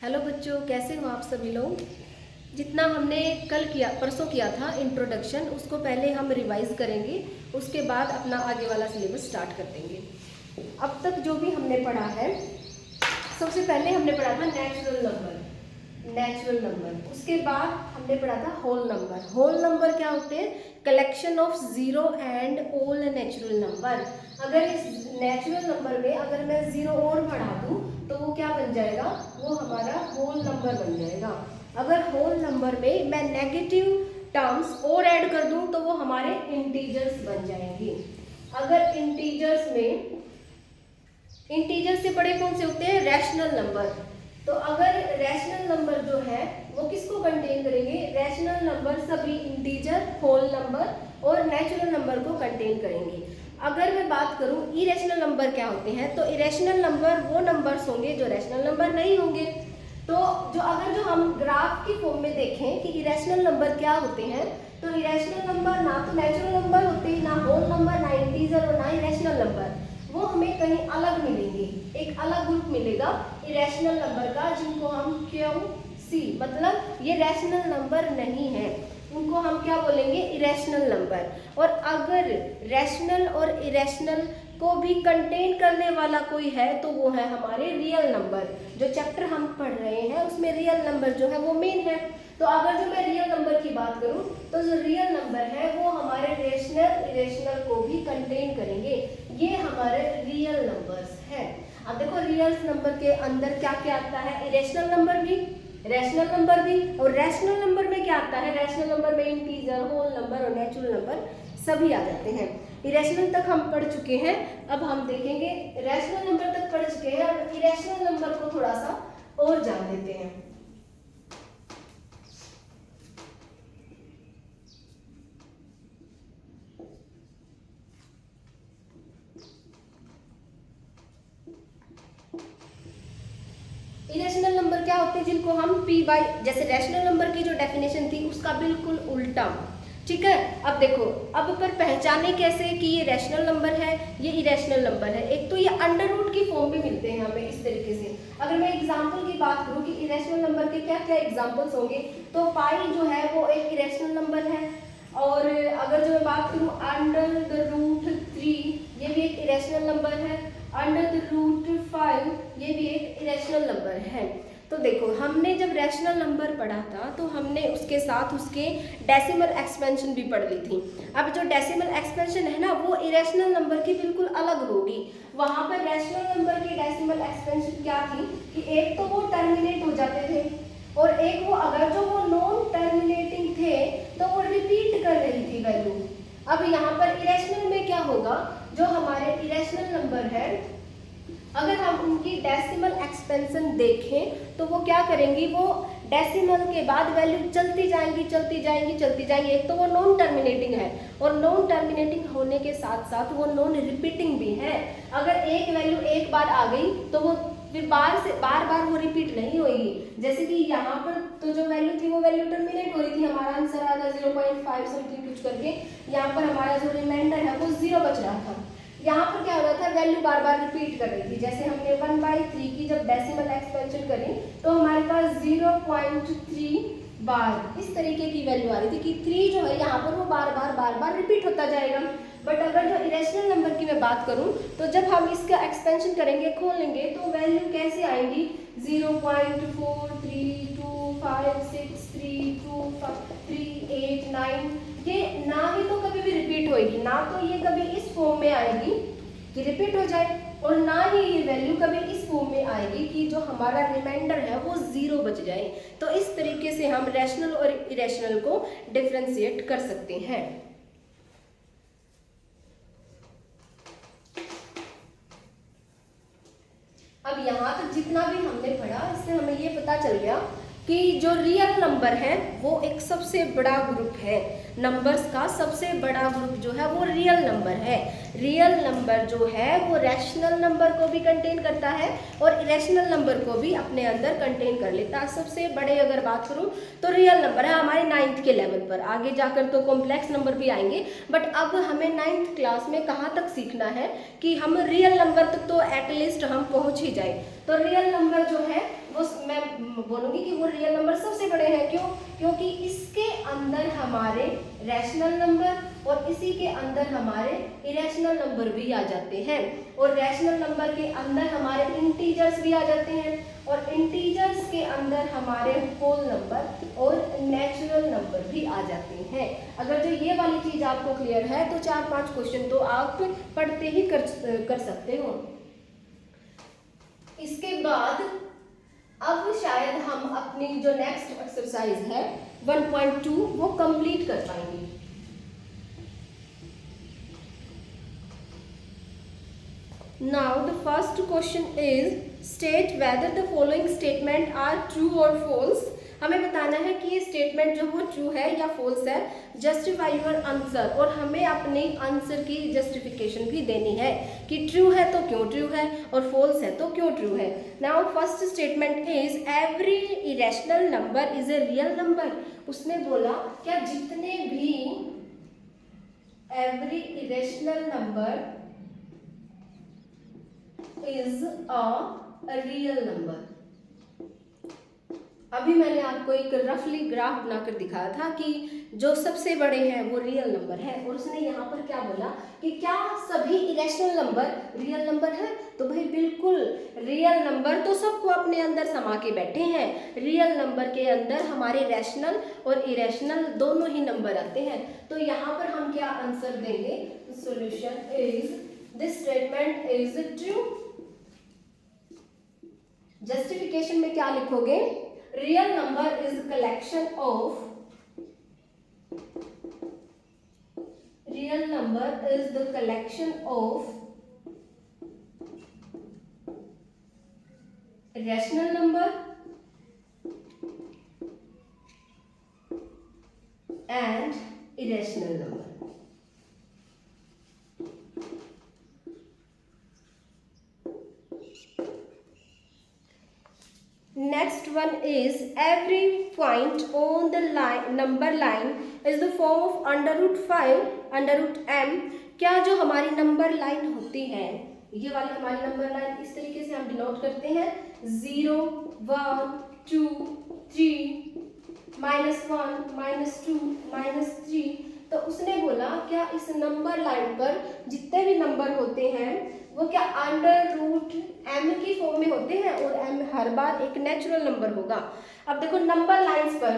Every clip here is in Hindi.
हेलो बच्चों, कैसे हो आप सभी लोग। जितना हमने परसों किया था इंट्रोडक्शन, उसको पहले हम रिवाइज करेंगे, उसके बाद अपना आगे वाला सिलेबस स्टार्ट कर देंगे। अब तक जो भी हमने पढ़ा है, सबसे पहले हमने पढ़ा था नेचुरल नंबर। उसके बाद हमने पढ़ा था होल नंबर। होल नंबर क्या होते हैं? Collection of zero and all natural number. अगर इस नेचुरल नंबर में अगर मैं जीरो और बढ़ा दूं तो वो क्या बन जाएगा? वो हमारा होल नंबर बन जाएगा। अगर होल नंबर में मैं नेगेटिव टर्म्स और ऐड कर दूं तो वो हमारे इंटीजर्स बन जाएंगे। अगर इंटीजर से बड़े कौन से होते हैं? Rational number. तो अगर रैशनल नंबर जो है वो किसको कंटेन करेंगे? रैशनल नंबर सभी इंटीजर, होल नंबर और नेचुरल नंबर को कंटेन करेंगे। अगर मैं बात करूं इरेशनल नंबर क्या होते हैं, तो इरेशनल नंबर वो नंबर्स होंगे जो रैशनल नंबर नहीं होंगे। तो अगर हम ग्राफ की फॉर्म में देखें कि इरेशनल नंबर क्या होते हैं, तो इरेशनल नंबर ना तो नेचुरल नंबर होते हैं, ना होल नंबर, ना इंटीजर और ना इरेशनल नंबर। वो हमें कहीं अलग मिलेंगे, एक अलग ग्रुप मिलेगा इरेशनल नंबर का, जिनको हम QC, मतलब ये रैशनल नंबर नहीं है, उनको हम क्या बोलेंगे? Irrational number. और अगर रैशनल और इरेशनल को भी कंटेन करने वाला कोई है तो वो है हमारे रियल नंबर। जो चैप्टर हम पढ़ रहे हैं उसमें रियल नंबर जो है वो मेन है। तो अगर जो मैं रियल नंबर की बात करूं तो जो रियल नंबर है वो हमारे रैशनल, इरेशनल को भी कंटेन करेंगे। ये हमारे रियल नंबर्स हैं। अब देखो रियल नंबर के अंदर क्या क्या आता है? इरेशनल नंबर भी, रैशनल नंबर भी, और रैशनल नंबर में क्या आता है? रैशनल नंबर में इंटीजर, होल नंबर और नेचुरल नंबर सभी आ जाते हैं। इरेशनल तक हम पढ़ चुके हैं, अब हम देखेंगे रैशनल नंबर तक पढ़ चुके हैं, अब इरेशनल नंबर को थोड़ा सा और जान लेते हैं। इरेशनल नंबर क्या होते हैं? जिनको हम P बाई, जैसे रैशनल नंबर की जो डेफिनेशन थी उसका बिल्कुल उल्टा, ठीक है। अब देखो, अब पर पहचाने कैसे कि ये रैशनल नंबर है, ये इरेशनल नंबर है? एक तो ये अंडर रूट की फॉर्म में मिलते हैं हमें इस तरीके से। अगर मैं एग्जांपल की बात करूं कि इरेशनल नंबर के क्या क्या एग्जांपल्स होंगे, तो पाई जो है वो एक इरेशनल नंबर है। और अगर जो मैं बात करूं अंडर द रूट 3, ये भी एक इरेशनल नंबर है। अंडर द रूट 5, ये भी एक इरेशनल नंबर है। तो देखो, हमने जब रैशनल नंबर पढ़ा था तो हमने उसके साथ उसके डेसिमल एक्सपेंशन भी पढ़ ली थी। अब जो डेसिमल एक्सपेंशन है ना, वो इरेशनल नंबर की बिल्कुल अलग होगी। वहां पर रैशनल नंबर की डेसिमल एक्सपेंशन क्या थी कि एक तो वो टर्मिनेट हो जाते थे, और एक वो अगर जो वो नॉन टर्मिनेटिंग थे तो वो रिपीट कर रही थी वैल्यू। अब यहाँ पर इरेशनल में क्या होगा? जो हमारे इरेशनल नंबर है, अगर हम उनकी डेसिमल एक्सपेंशन देखें तो वो क्या करेंगी? वो डेसिमल के बाद वैल्यू चलती जाएंगी। एक तो वो नॉन टर्मिनेटिंग है, और नॉन टर्मिनेटिंग होने के साथ साथ वो नॉन रिपीटिंग भी है। अगर एक वैल्यू एक बार आ गई तो वो फिर बार बार वो रिपीट नहीं होगी। जैसे कि यहाँ पर तो जो वैल्यू थी वो वैल्यू टर्मिनेट हो रही थी, हमारा आंसर आ रहा 0.5 समथिंग कुछ करके। यहाँ पर हमारा जो रिमाइंडर है वो 0 बच रहा था। यहाँ पर क्या हो रहा था? वैल्यू बार बार रिपीट कर रही थी। जैसे हमने 1/3 की जब डेसिमल एक्सपेंशन करी तो हमारे पास 0.3 बार इस तरीके की वैल्यू आ रही थी कि 3 जो है यहाँ पर वो बार बार रिपीट होता जाएगा। बट अगर जो इरेशनल नंबर की मैं बात करूं तो जब हम इसका एक्सपेंशन करेंगे, खोलेंगे, तो वैल्यू कैसे आएंगी? 0.43256325389, ये ना ही तो कभी भी रिपीट होएगी, ना तो ये कभी इस फॉर्म में आएगी कि रिपीट हो जाए, और ना ही ये वैल्यू कभी इस फॉर्म में आएगी कि जो हमारा रिमाइंडर है वो 0 बच जाए। तो इस तरीके से हम रैशनल और इरेशनल को डिफरेंशिएट कर सकते हैं। अब यहाँ तक जितना भी हमने पढ़ा, इससे हमें ये पता चल गया कि जो रियल नंबर है वो एक सबसे बड़ा ग्रुप है। नंबर्स का सबसे बड़ा ग्रुप जो है वो रियल नंबर है। रियल नंबर जो है वो रैशनल नंबर को भी कंटेन करता है और इरेशनल नंबर को भी अपने अंदर कंटेन कर लेता है। सबसे बड़े अगर बात करूं तो रियल नंबर है हमारे 9th के लेवल पर। आगे जाकर तो कॉम्प्लेक्स नंबर भी आएंगे, बट अब हमें 9th क्लास में कहाँ तक सीखना है कि हम रियल नंबर तक तो एटलीस्ट हम पहुँच ही जाए। तो रियल नंबर जो है वो मैं बोलूँगी कि वो रियल नंबर सबसे बड़े हैं। क्यों? क्योंकि इसके अंदर हमारे रैशनल नंबर और इसी के अंदर हमारे इरेशनल नंबर भी आ जाते हैं, और रैशनल नंबर के अंदर हमारे इंटीजर्स भी आ जाते हैं, और इंटीजर्स के अंदर हमारे होल नंबर और नेचुरल नंबर भी आ जाते हैं। अगर जो ये वाली चीज़ आपको क्लियर है तो 4-5 क्वेश्चन तो आप पढ़ते ही कर सकते हो। इसके बाद अब शायद हम अपनी जो नेक्स्ट एक्सरसाइज है 1.2 वो कंप्लीट कर पाएंगे। Now the first question is state whether the following statement are true or false। हमें बताना है कि ये स्टेटमेंट जो वो ट्रू है या फॉल्स है। जस्टिफाई योर आंसर, और हमें अपने आंसर की जस्टिफिकेशन भी देनी है कि ट्रू है तो क्यों ट्रू है और फॉल्स है तो क्यों ट्रू है। Now first statement is every irrational number is a real number. उसने बोला क्या जितने भी every irrational number is a real number. अभी मैंने आपको एक रफली ग्राफ बनाकर दिखाया था कि जो सबसे बड़े हैं वो रियल नंबर है, और उसने यहाँ पर क्या बोला कि क्या सभी इरेशनल नंबर रियल नंबर है। तो भाई बिल्कुल, रियल नंबर तो सबको अपने अंदर समा के बैठे हैं। रियल नंबर के अंदर हमारे रैशनल और इरेशनल दोनों ही नंबर आते हैं। तो यहाँ पर हम क्या आंसर देंगे? Solution is this statement is true. Justification में क्या लिखोगे? Real number is collection of rational number and irrational number. Next one is every point on the number line is the form of under root 5 under root m। क्या जो हमारी नंबर लाइन होती है, ये वाली हमारी नंबर लाइन इस तरीके से हम डिनोट करते हैं 0 1 2 3 -1 -2 -3। तो उसने बोला क्या इस नंबर लाइन पर जितने भी नंबर होते हैं वो क्या अंडर रूट m की फॉर्म में होते हैं, और m हर बार एक नेचुरल नंबर होगा। अब देखो नंबर लाइंस पर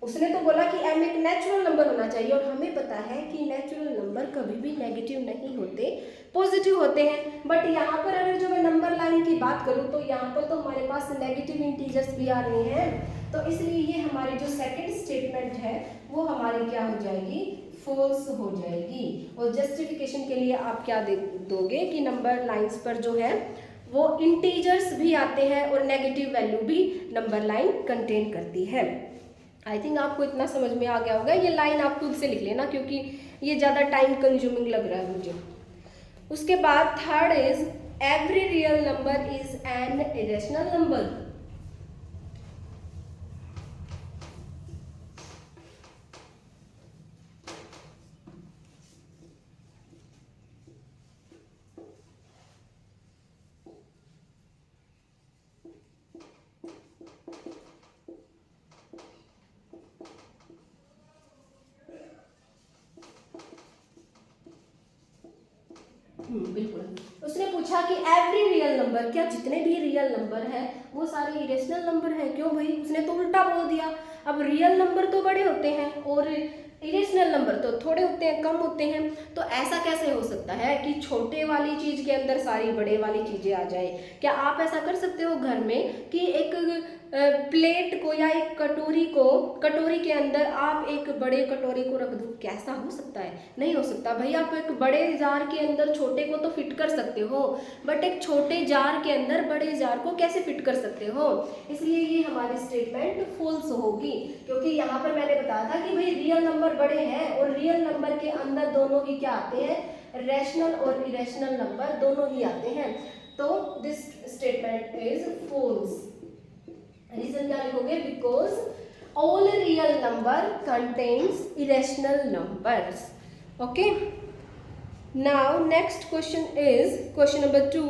उसने तो बोला कि m एक नेचुरल नंबर होना चाहिए, और हमें पता है कि नेचुरल नंबर कभी भी नेगेटिव नहीं होते, पॉजिटिव होते हैं। बट यहाँ पर अगर जो मैं नंबर लाइन की बात करूँ तो यहाँ पर तो हमारे पास नेगेटिव इंटीजर्स भी आ रहे हैं, तो इसलिए ये हमारी जो सेकंड स्टेटमेंट है वो हमारी क्या हो जाएगी? फॉल्स हो जाएगी। और जस्टिफिकेशन के लिए आप क्या दोगे कि नंबर लाइंस पर जो है वो इंटीजर्स भी आते हैं और नेगेटिव वैल्यू भी नंबर लाइन कंटेन करती है। आई थिंक आपको इतना समझ में आ गया होगा। ये लाइन आप खुद से लिख लेना क्योंकि ये ज़्यादा टाइम कंज्यूमिंग लग रहा है मुझे। उसके बाद third is every real number is an irrational number. बिल्कुल, उसने पूछा कि एवरी रियल नंबर, क्या जितने भी रियल नंबर है वो सारे इरेशनल नंबर है। क्यों भाई? उसने तो उल्टा बोल दिया। अब रियल नंबर तो बड़े होते हैं और इरेशनल नंबर तो थोड़े होते हैं, कम होते हैं। तो ऐसा कैसे हो सकता है कि छोटे वाली चीज़ के अंदर सारी बड़े वाली चीज़ें आ जाए? क्या आप ऐसा कर सकते हो घर में कि एक प्लेट को या एक कटोरी के अंदर आप एक बड़े कटोरी को रख दो? कैसा हो सकता है? नहीं हो सकता भाई। आप एक बड़े जार के अंदर छोटे को तो फिट कर सकते हो, बट एक छोटे जार के अंदर बड़े जार को कैसे फिट कर सकते हो? इसलिए ये हमारी स्टेटमेंट फॉल्स होगी, क्योंकि यहाँ पर मैंने बताया था कि भाई रियल नंबर बड़े हैं और रियल नंबर के अंदर दोनों ही क्या आते हैं? रैशनल और इरेशनल नंबर दोनों ही आते हैं। तो this statement is false. Reason क्या लिखोगे? Because all real number contains irrational numbers. Okay, now next question is question number 2।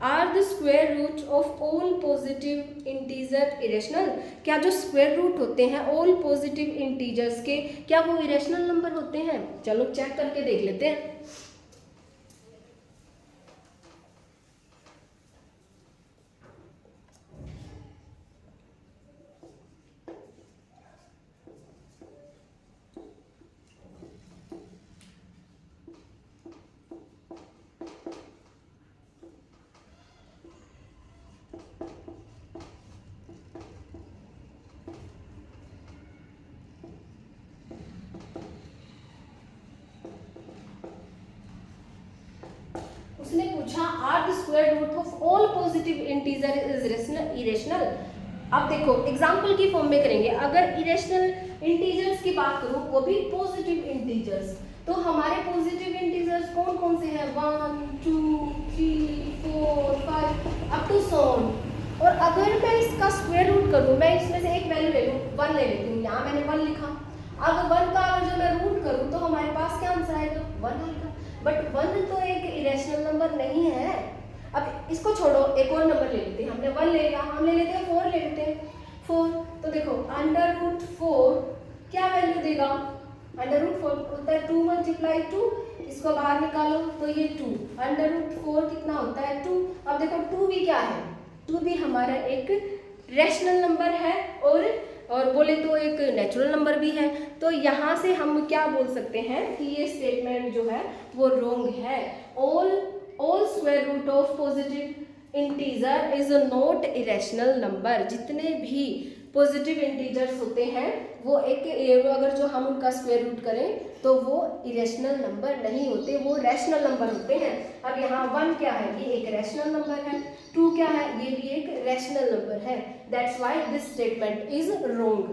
Are the square root of all positive integer irrational? क्या जो स्क्वायर रूट होते हैं ऑल पॉजिटिव इंटीजर्स के, क्या वो इरेशनल नंबर होते हैं? चलो चेक करके देख लेते हैं। उसने पूछा are the square root of all positive integer is irrational. अब देखो एग्जांपल की फॉर्म में करेंगे। अगर इरेशनल इंटीजर्स की बात करूं, वो भी पॉजिटिव इंटीजर्स, तो हमारे पॉजिटिव इंटीजर्स कौन कौन से हैं? 1 2 3 4 5 अप टू सो ऑन। और अगर मैं इसका स्क्वायर रूट करूं, मैं इसमें से एक वैल्यू ले लूं, 1 ले लेती हूँ, यहाँ मैंने 1 लिखा। अब 1 का अगर जो मैं रूट करूं तो हमारे पास क्या आंसर आएगा? 1 आएगा। बट 1 तो एक इरेशनल नंबर नहीं है। अब इसको छोड़ो, एक और नंबर ले लेते हैं। हमने 1 ले लिया, हम ले लेते हैं 4 ले लेते हैं 4। तो देखो अंडर रूट 4 क्या वैल्यू देगा? अंडर रूट 4 होता है 2 × 2, इसको बाहर निकालो तो ये 2। अंडर रूट 4 कितना होता है? 2। अब देखो 2 भी क्या है? 2 भी हमारा एक रैशनल नंबर है और बोले तो एक नेचुरल नंबर भी है। तो यहाँ से हम क्या बोल सकते हैं कि ये स्टेटमेंट जो है वो रॉन्ग है। All square root of positive integer is not irrational number. जितने भी पॉजिटिव इंटीजर्स होते हैं वो अगर जो हम उनका स्क्वायर रूट करें तो वो इरेशनल नंबर नहीं होते, वो रैशनल नंबर होते हैं। अब यहाँ 1 क्या है? ये एक रैशनल नंबर है। 2 क्या है? ये भी एक रैशनल नंबर है। That's why this statement is wrong.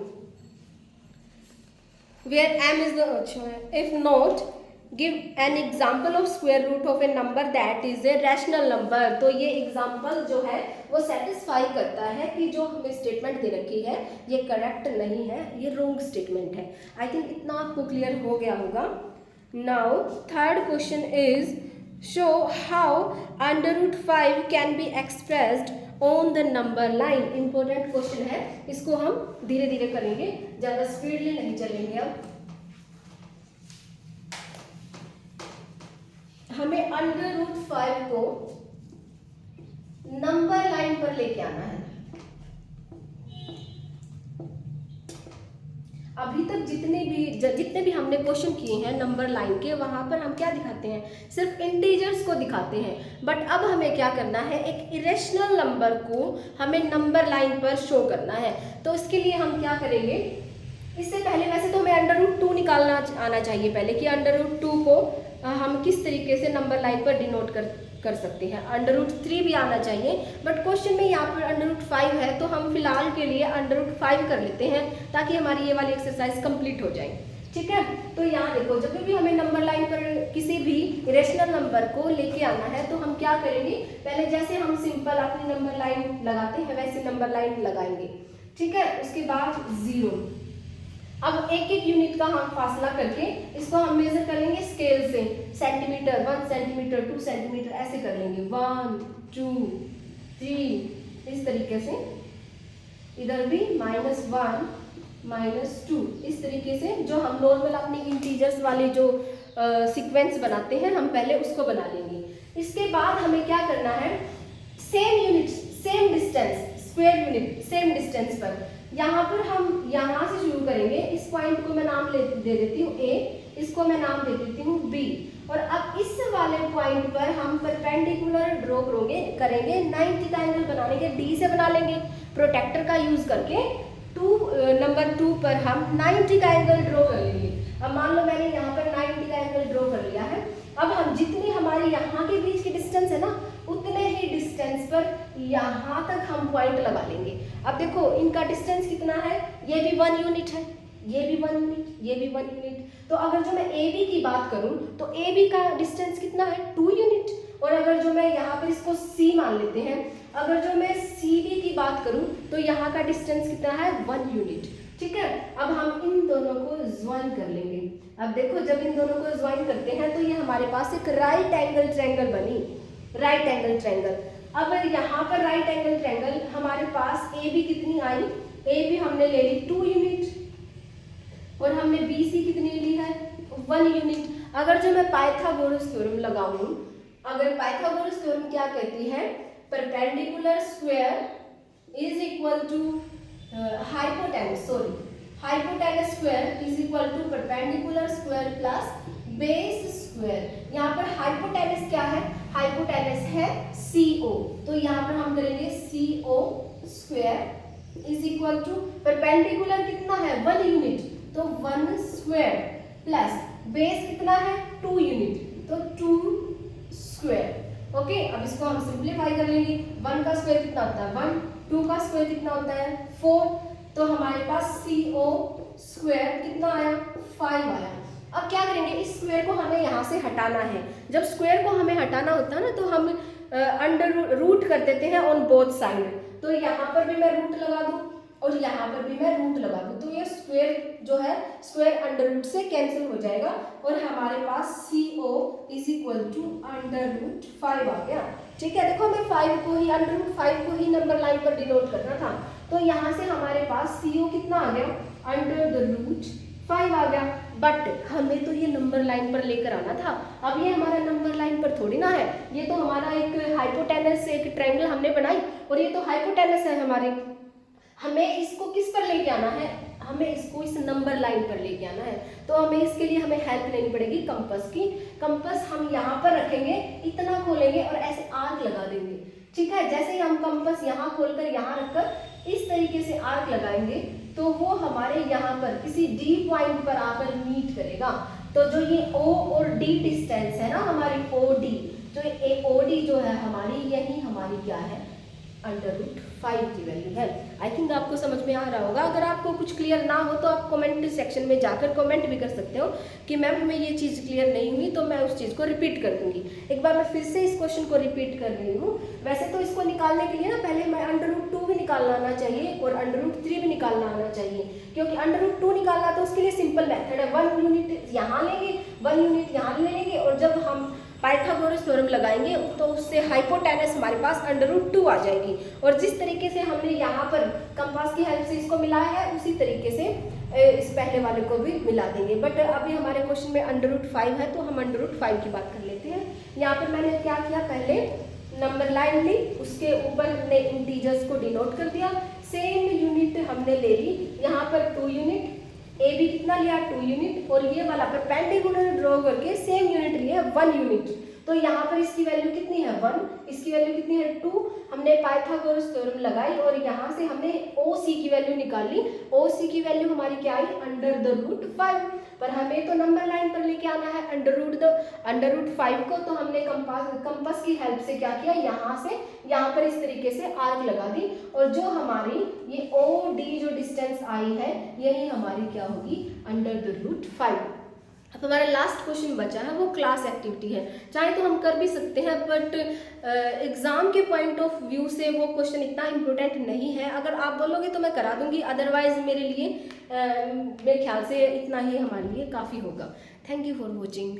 Where m is the if not give an example of square root of a number that is a rational number. तो ये एग्जाम्पल जो है वो सेटिस्फाई करता है कि जो हमें स्टेटमेंट दे रखी है ये करेक्ट नहीं है, ये रॉन्ग स्टेटमेंट है। आई थिंक इतना आपको क्लियर हो गया होगा। Now third question is show how under root 5 can be expressed on the number line. Important question है, इसको हम धीरे धीरे करेंगे, ज़्यादा स्पीडली नहीं चलेंगे। अब हमें अंडर रूट 5 को नंबर लाइन पर लेके आना है। अभी तक जितने भी हमने क्वेश्चन किए हैं नंबर लाइन के, वहां पर हम क्या दिखाते हैं? सिर्फ इंटीजर्स को दिखाते हैं। बट अब हमें क्या करना है? एक इरेशनल नंबर को हमें नंबर लाइन पर शो करना है। तो इसके लिए हम क्या करेंगे? इससे पहले वैसे तो हमें अंडर रूट 2 निकालना आना चाहिए पहले कि अंडर रूट 2 को हम किस तरीके से नंबर लाइन पर डिनोट कर सकते हैं। अंडर रूट 3 भी आना चाहिए, बट क्वेश्चन में यहाँ पर अंडर रूट 5 है तो हम फिलहाल के लिए अंडर रूट 5 कर लेते हैं ताकि हमारी ये वाली एक्सरसाइज कंप्लीट हो जाए। ठीक है, तो यहाँ देखो जब भी हमें नंबर लाइन पर किसी भी इरेशनल नंबर को लेके आना है तो हम क्या करेंगे? पहले जैसे हम सिंपल अपनी नंबर लाइन लगाते हैं वैसे नंबर लाइन लगाएंगे। ठीक है, उसके बाद 0। अब एक एक यूनिट का हम फासला करके इसको हम मेजर कर लेंगे स्केल से। सेंटीमीटर, 1 सेंटीमीटर, 2 सेंटीमीटर, ऐसे कर लेंगे। 1 2 3 इस तरीके से। इधर भी -1 -2 इस तरीके से जो हम नॉर्मल अपनी इंटीजर्स वाली जो सीक्वेंस बनाते हैं हम पहले उसको बना लेंगे। इसके बाद हमें क्या करना है? Same unit, same distance, square unit same distance पर यहाँ पर हम यहाँ से शुरू करेंगे। इस पॉइंट को मैं नाम दे देती हूँ A, इसको मैं नाम दे देती हूँ B। और अब इस वाले पॉइंट पर हम परपेंडिकुलर ड्रॉ करेंगे 90 का एंगल बनाने के D से बना लेंगे प्रोटेक्टर का यूज करके। नंबर 2 पर हम 90 का एंगल ड्रॉ कर लेंगे। अब मान लो मैंने यहाँ पर 90 का एंगल ड्रॉ कर लिया है। अब हम जितनी हमारी यहाँ के बीच की डिस्टेंस है ना, उतने ही डिस्टेंस पर यहाँ तक हम पॉइंट लगा लेंगे। अब देखो इनका डिस्टेंस कितना है? ये भी 1 यूनिट है, ये भी 1 यूनिट, ये भी 1 यूनिट। तो अगर जो मैं AB की बात करूँ तो AB का डिस्टेंस कितना है? 2 यूनिट। और अगर जो मैं यहाँ पर इसको C मान लेते हैं, अगर जो मैं CD की बात करूँ तो यहाँ का डिस्टेंस कितना है? 1 यूनिट। ठीक है, अब हम इन दोनों को ज्वाइन कर लेंगे। अब देखो जब इन दोनों को ज्वाइन करते हैं तो ये हमारे पास एक राइट एंगल ट्रायंगल बनी। Right angle triangle. अब यहाँ पर राइट एंगल ट्रायंगल हमारे पास ए बी कितनी आई, ए बी हमने ले ली 2 यूनिट और हमने बी सी कितनी ली है 1 यूनिट। अगर जो मैं पाइथागोरस थ्योरम लगाऊं, अगर पाइथागोरस थ्योरम क्या कहती है, perpendicular square is equal to hypotenuse square is equal to perpendicular square plus base square. यहाँ पर हाइपोटेनस क्या है, हाइपोटेनस है CO, तो यहाँ पर हम करेंगे CO square is equal to perpendicular कितना है 1 यूनिट, तो 1 स्क्वायर प्लस बेस कितना है 2 यूनिट, तो 2 स्क्वायर। ओके, अब इसको हम सिंप्लीफाई कर लेंगे। 1 का स्क्वायर कितना होता है 1, 2 का स्क्वायर कितना होता है 4, तो हमारे पास CO स्क्वायर कितना आया 5 आया। अब क्या करेंगे, इस स्क्वायर को हमें यहाँ से हटाना है। जब स्क्वायर को हमें हटाना होता है ना, तो हम अंडर रूट कर देते हैं ऑन बोथ साइड। तो यहाँ पर भी मैं रूट लगा दूँ और यहाँ पर भी मैं रूट लगा दूँ, तो ये स्क्वायर जो है स्क्वायर अंडर रूट से कैंसिल हो जाएगा और हमारे पास CO is equal to under root 5 आ गया। ठीक है, देखो हमें 5 को ही अंडर रूट 5 को ही नंबर लाइन पर डिनोट करना था, तो यहाँ से हमारे पास CO कितना आ गया अंडर द रूट 5 आ गया। बट हमें तो ये नंबर लाइन पर लेकर आना था। अब ये हमारा नंबर लाइन पर थोड़ी ना है, ये तो हमारा एक हाइपोटेनस एक ट्रायंगल हमने बनाई और ये तो हाइपोटेनस है हमारे। हमें इसको किस पर लेके आना है, हमें इसको इस नंबर लाइन पर लेके आना है। तो हमें इसके लिए हमें हेल्प लेनी पड़ेगी कंपास की। कंपास हम यहाँ पर रखेंगे, इतना खोलेंगे और ऐसे आर्क लगा देंगे। ठीक है, जैसे ही हम कंपास यहाँ खोलकर यहाँ रखकर इस तरीके से आर्क लगाएंगे, तो वो हमारे यहाँ पर किसी D पॉइंट पर आकर मीट करेगा। तो जो ये O और D डिस्टेंस है ना हमारी OD, जो ये OD जो है हमारी, यही हमारी क्या है अंडर रूट 5 की वैल्यू है। आई थिंक आपको समझ में आ रहा होगा। अगर आपको कुछ क्लियर ना हो तो आप कमेंट सेक्शन में जाकर कमेंट भी कर सकते हो कि मैम हमें ये चीज़ क्लियर नहीं हुई, तो मैं उस चीज़ को रिपीट कर दूंगी। एक बार मैं फिर से इस क्वेश्चन को रिपीट कर रही हूँ। वैसे तो इसको निकालने के लिए ना पहले हमें अंडर रूट 2 भी निकालना आना चाहिए और अंडर रूट 3 भी निकालना आना चाहिए, क्योंकि अंडर रूट 2 निकालना तो उसके लिए सिंपल मेथड है, 1 यूनिट यहाँ लेंगे 1 यूनिट यहाँ ले लेंगे और जब हम पाइथागोरस थ्योरम लगाएंगे तो उससे हाइपोटेनस हमारे पास अंडर रूट 2 आ जाएगी। और जिस तरीके से हमने यहाँ पर कंपास की हेल्प से इसको मिलाया है, उसी तरीके से इस पहले वाले को भी मिला देंगे। बट अभी हमारे क्वेश्चन में अंडर रूट 5 है, तो हम अंडर रूट 5 की बात कर लेते हैं। यहाँ पर मैंने क्या किया, पहले नंबर लाइन ली, उसके ऊपर हमने इंटीजर्स को डिनोट कर दिया। सेम यूनिट हमने ले ली, यहाँ पर 2 यूनिट, ए बी कितना लिया 2 यूनिट, और ये वाला परपेंडिकुलर ड्रॉ करके सेम यूनिट लिए 1 यूनिट। तो यहाँ पर इसकी वैल्यू कितनी है 1, इसकी वैल्यू कितनी है 2। हमने पाइथागोरस थ्योरम लगाई और यहाँ से हमने OC की वैल्यू निकाली। OC की वैल्यू हमारी क्या आई अंडर द रूट 5, पर हमें तो नंबर लाइन पर लेके आना है अंडर रूट 5 को। तो हमने कंपास की हेल्प से क्या किया, यहाँ से यहाँ पर इस तरीके से आर्क लगा दी और जो हमारी ये OD जो डिस्टेंस आई है, यही हमारी क्या होगी अंडर द रूट 5। अब हमारा लास्ट क्वेश्चन बचा है, वो क्लास एक्टिविटी है। चाहे तो हम कर भी सकते हैं, बट एग्जाम के पॉइंट ऑफ व्यू से वो क्वेश्चन इतना इम्पोर्टेंट नहीं है। अगर आप बोलोगे तो मैं करा दूंगी, अदरवाइज मेरे लिए मेरे ख्याल से इतना ही हमारे लिए काफ़ी होगा। Thank you for watching.